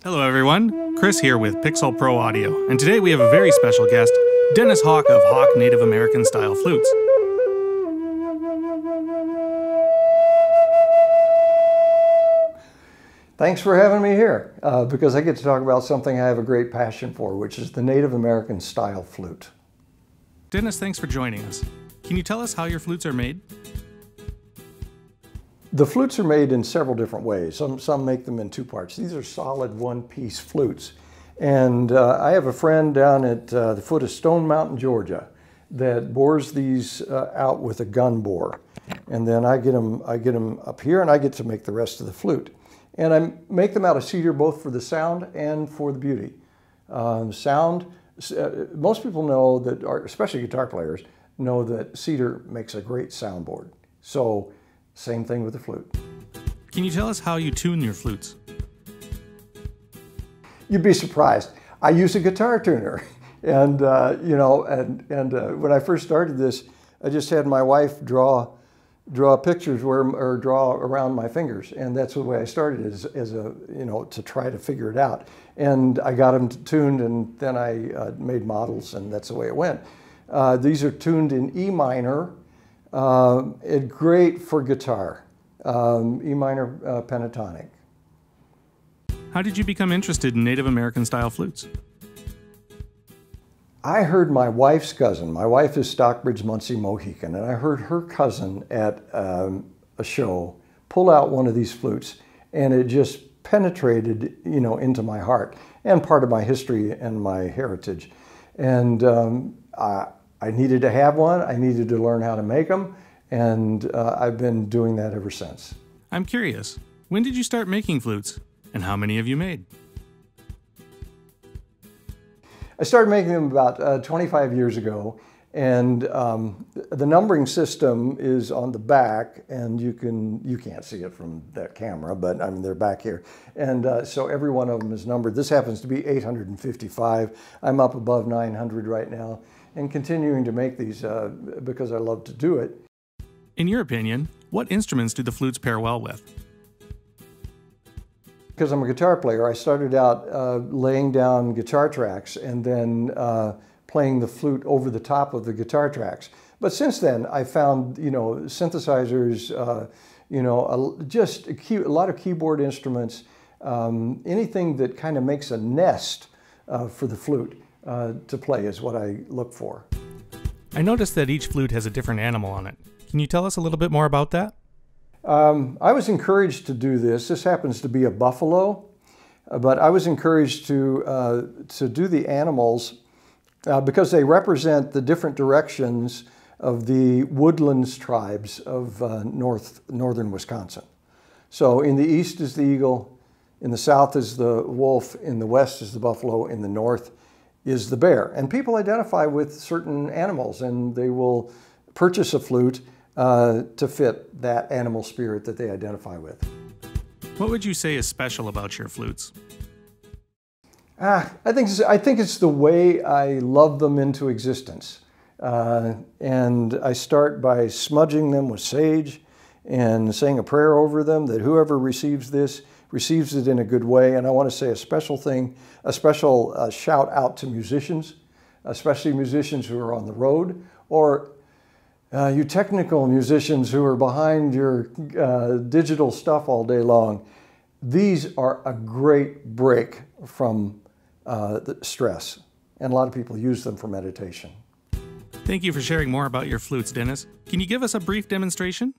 Hello everyone, Chris here with Pixel Pro Audio, and today we have a very special guest, Dennis Hawk of Hawk Native American Style Flutes. Thanks for having me here, because I get to talk about something I have a great passion for, which is the Native American Style Flute. Dennis, thanks for joining us. Can you tell us how your flutes are made? The flutes are made in several different ways. Some make them in two parts. These are solid one-piece flutes. And I have a friend down at the foot of Stone Mountain, Georgia, that bores these out with a gun bore. And then I get them up here, and I get to make the rest of the flute. And I make them out of cedar both for the sound and for the beauty. Most people know that, especially guitar players, know that cedar makes a great soundboard. So same thing with the flute. Can you tell us how you tune your flutes? You'd be surprised. I use a guitar tuner. And, when I first started this, I just had my wife draw pictures or draw around my fingers. And that's the way I started, to try to figure it out. And I got them tuned, and then I made models, and that's the way it went. These are tuned in E minor. It's great for guitar, E minor pentatonic. How did you become interested in Native American style flutes? I heard my wife's cousin, my wife is Stockbridge Munsee Mohican, and I heard her cousin at a show pull out one of these flutes, and it just penetrated, into my heart and part of my history and my heritage. And I needed to have one, I needed to learn how to make them, and I've been doing that ever since. I'm curious, when did you start making flutes, and how many have you made? I started making them about 25 years ago, and the numbering system is on the back, and you can't see it from that camera, but I mean they're back here, and so every one of them is numbered. This happens to be 855. I'm up above 900 right now, and continuing to make these because I love to do it. In your opinion, what instruments do the flutes pair well with? Because I'm a guitar player, I started out laying down guitar tracks and then playing the flute over the top of the guitar tracks. But since then, I found, synthesizers, just a lot of keyboard instruments, anything that kind of makes a nest for the flute to play is what I look for. I noticed that each flute has a different animal on it. Can you tell us a little bit more about that? I was encouraged to do this. This happens to be a buffalo, but I was encouraged to do the animals because they represent the different directions of the woodlands tribes of northern Wisconsin. So in the east is the eagle, in the south is the wolf, in the west is the buffalo, in the north is the bear. And people identify with certain animals, and they will purchase a flute to fit that animal spirit that they identify with. What would you say is special about your flutes? I think it's the way I love them into existence. And I start by smudging them with sage and saying a prayer over them that whoever receives this receives it in a good way. And I want to say a special shout out to musicians, especially musicians who are on the road, or you technical musicians who are behind your digital stuff all day long. These are a great break from the stress, and a lot of people use them for meditation. Thank you for sharing more about your flutes, Dennis. Can you give us a brief demonstration?